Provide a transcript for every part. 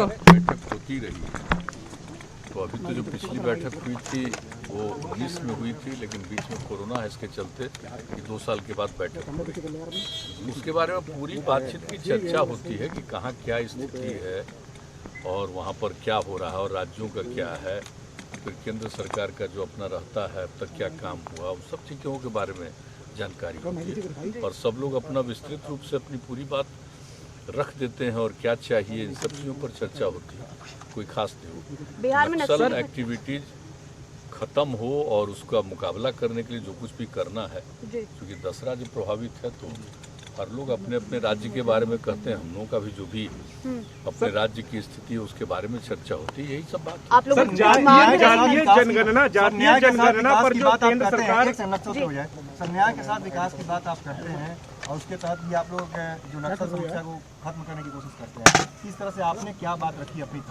बैठक होती रही है। तो अभी तो जो पिछली बैठक हुई थी वो 19 में हुई थी, लेकिन बीच में कोरोना है, इसके चलते कि 2 साल के बाद बैठक हुई। उसके बारे में पूरी बातचीत की चर्चा होती है कि कहाँ क्या स्थिति है और वहाँ पर क्या हो रहा है और राज्यों का क्या है, फिर केंद्र सरकार का जो अपना रहता है अब तक क्या काम हुआ, उन सब चीज़ों के बारे में जानकारी होती है और सब लोग अपना विस्तृत रूप से अपनी पूरी बात रख देते हैं और क्या चाहिए इन सब चीज़ों पर चर्चा होती है। कोई खास नहीं हो। बिहार में नक्सल एक्टिविटीज खत्म हो और उसका मुकाबला करने के लिए जो कुछ भी करना है, क्योंकि 10 राज्य प्रभावित है तो हर लोग अपने अपने राज्य के बारे में कहते हैं, हम लोगों का भी जो भी अपने राज्य की स्थिति है उसके बारे में चर्चा होती है, यही सब बात। आप लोग जातीय जनगणना पर जो केंद्र सरकार न्याय के साथ विकास की बात आप करते हैं और उसके तहत भी आप लोग जो नक्सल समस्या को खत्म करने की कोशिश करते हैं, इस तरह से आपने क्या बात रखी अपनी?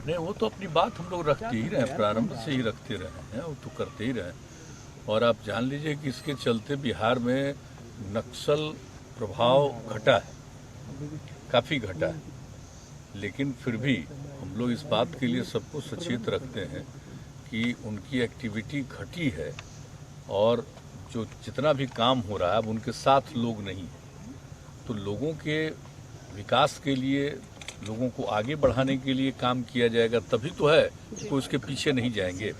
नहीं, वो तो अपनी बात हम लोग रखते ही रहे, प्रारंभ से ही रखते रहे हैं, वो तो करते ही रहे। और आप जान लीजिए कि इसके चलते बिहार में नक्सल प्रभाव घटा है, काफ़ी घटा है, लेकिन फिर भी हम लोग इस बात के लिए सबको सचेत रखते हैं कि उनकी एक्टिविटी घटी है और जो जितना भी काम हो रहा है अब उनके साथ लोग नहीं, तो लोगों के विकास के लिए, लोगों को आगे बढ़ाने के लिए काम किया जाएगा, तभी तो है, कोई उसके पीछे नहीं जाएंगे।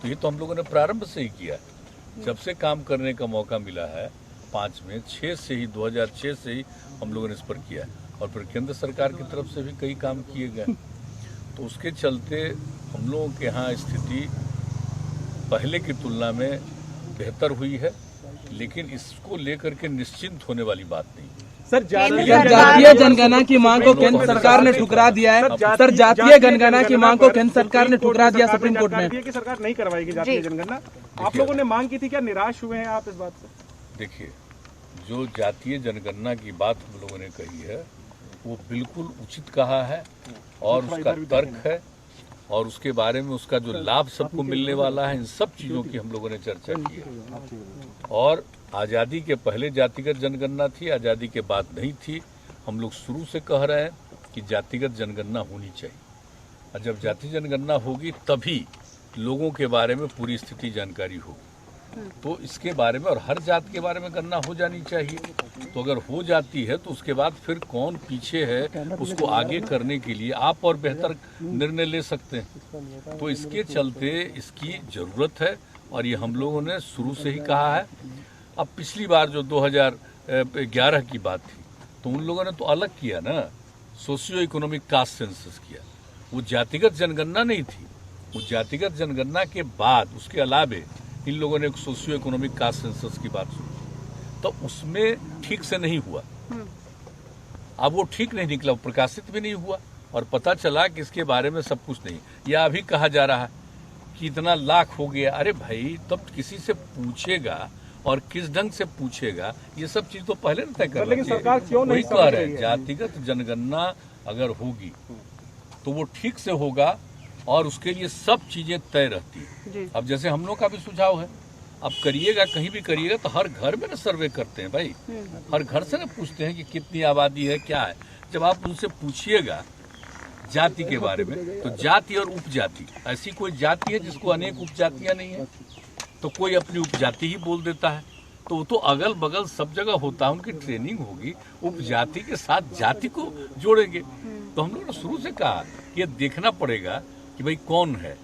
तो ये तो हम लोगों ने प्रारंभ से ही किया है, जब से काम करने का मौका मिला है 5 में 6 से ही 2006 से ही हम लोगों ने इस पर किया है और फिर केंद्र सरकार की तरफ से भी कई काम किए गए। तो उसके चलते हम लोगों के यहाँ स्थिति पहले की तुलना में बेहतर हुई है, लेकिन इसको लेकर के निश्चिंत होने वाली बात नहीं। सर, जातीय जनगणना की मांग को केंद्र सरकार ने ठुकरा दिया है। सर, जातीय जनगणना की मांग को केंद्र सरकार ने ठुकरा दिया सुप्रीम कोर्ट में कि सरकार नहीं करवाएगी जातीय जनगणना। आप लोगों ने मांग की थी, क्या निराश हुए हैं आप इस बात से? देखिए, जो जातीय जनगणना की बात हम लोगों ने कही है वो बिल्कुल उचित कहा है और उसका तर्क है और उसके बारे में उसका जो लाभ सबको मिलने वाला है, इन सब चीज़ों की हम लोगों ने चर्चा की है। और आज़ादी के पहले जातिगत जनगणना थी, आज़ादी के बाद नहीं थी। हम लोग शुरू से कह रहे हैं कि जातिगत जनगणना होनी चाहिए और जब जाति जनगणना होगी तभी लोगों के बारे में पूरी स्थिति जानकारी होगी। तो इसके बारे में और हर जात के बारे में गणना हो जानी चाहिए। तो अगर हो जाती है तो उसके बाद फिर कौन पीछे है उसको आगे करने के लिए आप और बेहतर निर्णय ले सकते हैं। तो इसके चलते इसकी ज़रूरत है और ये हम लोगों ने शुरू से ही कहा है। अब पिछली बार जो 2011 की बात थी तो उन लोगों ने तो अलग किया ना, सोशियो इकोनॉमिक कास्ट सेंसस किया, वो जातिगत जनगणना नहीं थी। वो जातिगत जनगणना के बाद उसके अलावे इन लोगों ने एक सोशियो इकोनॉमिक कास्ट सेंसस की बात सुनी, तो उसमें ठीक से नहीं हुआ। अब वो ठीक नहीं निकला, प्रकाशित भी नहीं हुआ और पता चला कि इसके बारे में सब कुछ नहीं। या अभी कहा जा रहा है कि इतना लाख हो गया। अरे भाई, तब किसी से पूछेगा और किस ढंग से पूछेगा, ये सब चीज तो पहले न तय कर, लेकिन सरकार क्यों नहीं कह रहे हैं जातिगत जनगणना अगर होगी तो वो ठीक से होगा और उसके लिए सब चीजें तय रहती है। अब जैसे हम लोग का भी सुझाव है, अब करिएगा, कहीं भी करिएगा तो हर घर में ना सर्वे करते हैं भाई, हर घर से ना पूछते हैं कि कितनी आबादी है, क्या है। जब आप उनसे पूछिएगा जाति के बारे में तो जाति और उपजाति, ऐसी कोई जाति है जिसको अनेक उपजातियां नहीं है, तो कोई अपनी उपजाति ही बोल देता है। तो वो तो अगल बगल सब जगह होता है, उनकी ट्रेनिंग होगी, उपजाति के साथ जाति को जोड़ेंगे। तो हम लोगों ने शुरू से कहा कि ये देखना पड़ेगा कि भाई कौन है,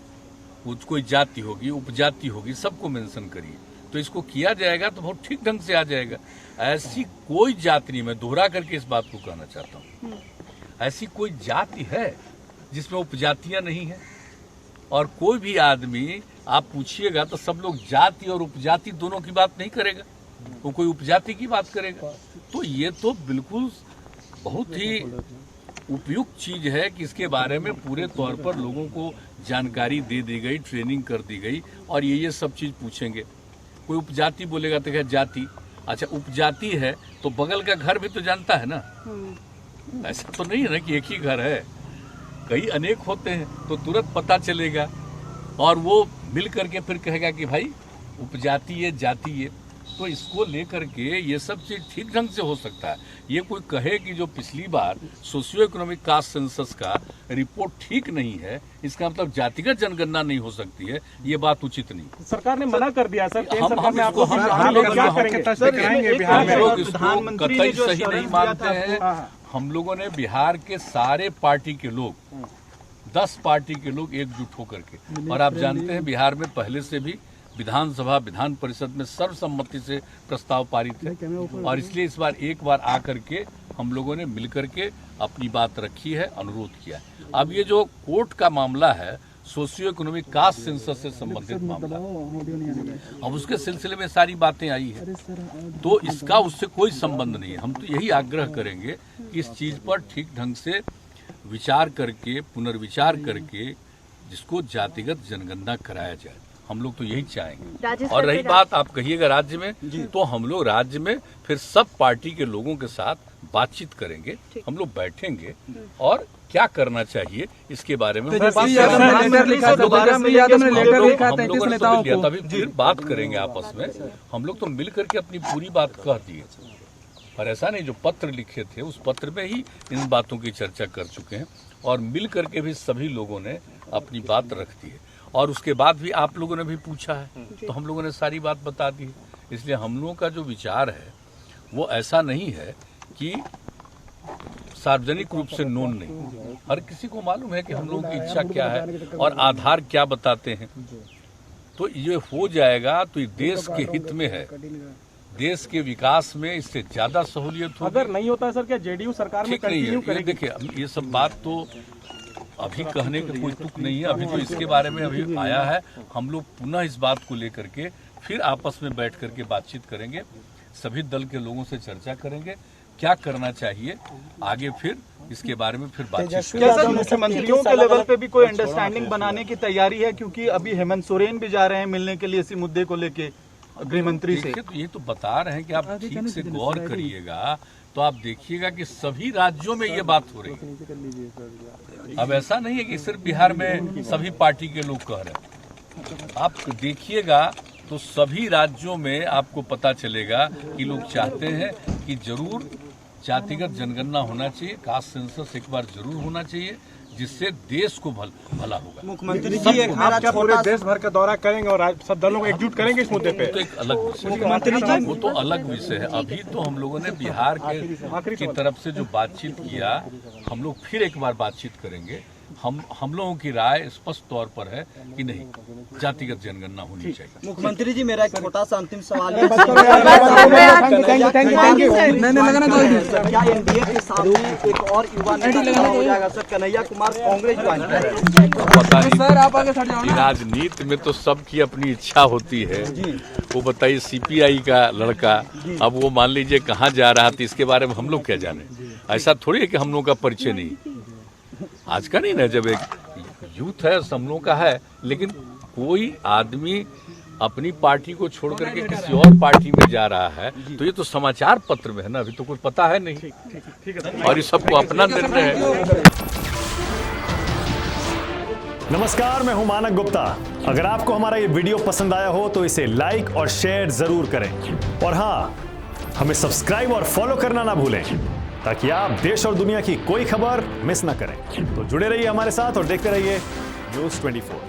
वो कोई जाति होगी, उपजाति होगी, सबको मेंशन करिए। तो इसको किया जाएगा तो बहुत ठीक ढंग से आ जाएगा। ऐसी कोई जाति नहीं, मैं दोहरा करके इस बात को कहना चाहता हूँ, ऐसी कोई जाति है जिसमें उपजातियां नहीं है। और कोई भी आदमी आप पूछिएगा तो सब लोग जाति और उपजाति दोनों की बात नहीं करेगा, वो कोई उपजाति की बात करेगा। तो ये तो बिल्कुल बहुत ही उपयुक्त चीज है कि इसके बारे में पूरे तौर पर लोगों को जानकारी दे दी गई, ट्रेनिंग कर दी गई और ये सब चीज पूछेंगे। कोई उपजाति बोलेगा तो क्या जाति, अच्छा उपजाति है तो बगल का घर भी तो जानता है ना, ऐसा तो नहीं है ना कि एक ही घर है, कई अनेक होते हैं, तो तुरंत पता चलेगा और वो मिल करके फिर कहेगा कि भाई उपजाति ये, जाति ये। तो इसको लेकर के ये सब चीज ठीक ढंग से हो सकता है। ये कोई कहे कि जो पिछली बार सोशियो इकोनॉमिक कास्ट सेंसस का रिपोर्ट ठीक नहीं है, इसका मतलब जातिगत जनगणना नहीं हो सकती है, ये बात उचित नहीं। सरकार ने मना कर दिया सर, केंद्र हम सरकार ने आपको हम लोग क्या करेंगे? इसको कतई सही नहीं मानते हैं। हम लोगों ने बिहार के सारे पार्टी के लोग 10 पार्टी के लोग एकजुट होकर के, और आप जानते हैं बिहार में पहले से भी विधानसभा विधान परिषद में सर्वसम्मति से प्रस्ताव पारित है, और इसलिए इस बार एक बार आकर के हम लोगों ने मिलकर के अपनी बात रखी है, अनुरोध किया है। अब ये जो कोर्ट का मामला है सोशियो इकोनॉमिक कास्ट सेंसस से संबंधित मामला, अब उसके सिलसिले में सारी बातें आई है, तो इसका उससे कोई संबंध नहीं है। हम तो यही आग्रह करेंगे कि इस चीज पर ठीक ढंग से विचार करके, पुनर्विचार करके जिसको जातिगत जनगणना कराया जाए, हम लोग तो यही चाहेंगे। और रही बात आप कहिएगा राज्य में, तो हम लोग राज्य में फिर सब पार्टी के लोगों के साथ बातचीत करेंगे, हम लोग बैठेंगे और क्या करना चाहिए इसके बारे में तभी फिर बात करेंगे आपस में। हम लोग तो मिल करके अपनी पूरी बात कह दिए, और ऐसा नहीं जो पत्र लिखे थे उस पत्र में ही इन बातों की चर्चा कर चुके हैं, और मिल करके भी सभी लोगों ने अपनी बात रख दी है। और उसके बाद भी आप लोगों ने भी पूछा है तो हम लोगों ने सारी बात बता दी है। इसलिए हम लोगों का जो विचार है वो ऐसा नहीं है कि सार्वजनिक रूप से नोन नहीं, हर किसी को मालूम है कि हम लोगों की इच्छा क्या है और आधार क्या बताते हैं। तो ये हो जाएगा तो ये देश के हित में है, देश के विकास में इससे ज्यादा सहूलियत होगी। अगर नहीं होता सर, क्या जेडीयू सरकार में कंटिन्यू करेगी? देखिए ये सब बात तो अभी कहने का कोई तुक नहीं है, अभी तो इसके बारे में अभी आया है। हम लोग पुनः इस बात को लेकर के फिर आपस में बैठ करके बातचीत करेंगे, सभी दल के लोगों से चर्चा करेंगे क्या करना चाहिए आगे, फिर इसके बारे में फिर बातचीत। क्या सर मुख्यमंत्रियों के लेवल पे भी कोई अंडरस्टैंडिंग बनाने की तैयारी है? क्योंकि अभी हेमंत सोरेन भी जा रहे हैं मिलने के लिए इसी मुद्दे को लेके गृह मंत्री से। तो ये तो बता रहे हैं कि आप ठीक से गौर करिएगा तो आप देखिएगा कि सभी राज्यों में ये बात हो रही है। अब ऐसा नहीं है कि सिर्फ बिहार में सभी पार्टी के लोग कह रहे हैं, आप देखिएगा तो सभी राज्यों में आपको पता चलेगा कि लोग चाहते हैं कि जरूर जातिगत जनगणना होना चाहिए, कास्ट सेंसस एक बार जरूर होना चाहिए, जिससे देश को भला होगा। मुख्यमंत्री जी आप क्या पूरे देश भर का दौरा करेंगे और सब दलों को एकजुट करेंगे इस मुद्दे पे? तो एक अलग विषय, वो तो अलग विषय है। अभी तो हम लोगों ने बिहार की तरफ से जो बातचीत किया, हम लोग फिर एक बार बातचीत करेंगे। हम लोगों की राय स्पष्ट तौर पर है कि नहीं, जातिगत जनगणना होनी चाहिए। मुख्यमंत्री जी मेरा एक छोटा सा अंतिम सवाल है, क्या एनडीए के सामने एक और युवा नेता हो जाएगा सर? कन्हैया कुमार कांग्रेस ज्वाइन करेंगे? पता नहीं सर, आप आगे राजनीति में तो सबकी अपनी इच्छा होती है। वो बताइए सीपीआई का लड़का अब वो मान लीजिए कहाँ जा रहा था, इसके बारे में हम लोग क्या जाने। ऐसा थोड़ी है कि हम लोग का परिचय नहीं, आज का नहीं ना, जब एक यूथ है हम लोग का है, लेकिन कोई आदमी अपनी पार्टी को छोड़ करके किसी और पार्टी में जा रहा है तो ये तो समाचार पत्र में है ना, अभी तो कुछ पता है नहीं, और ये सबको अपना निर्णय है। नमस्कार, मैं हूं मानक गुप्ता। अगर आपको हमारा ये वीडियो पसंद आया हो तो इसे लाइक और शेयर जरूर करें, और हाँ, हमें सब्सक्राइब और फॉलो करना ना भूलें ताकि आप देश और दुनिया की कोई खबर मिस ना करें। तो जुड़े रहिए हमारे साथ और देखते रहिए News 24।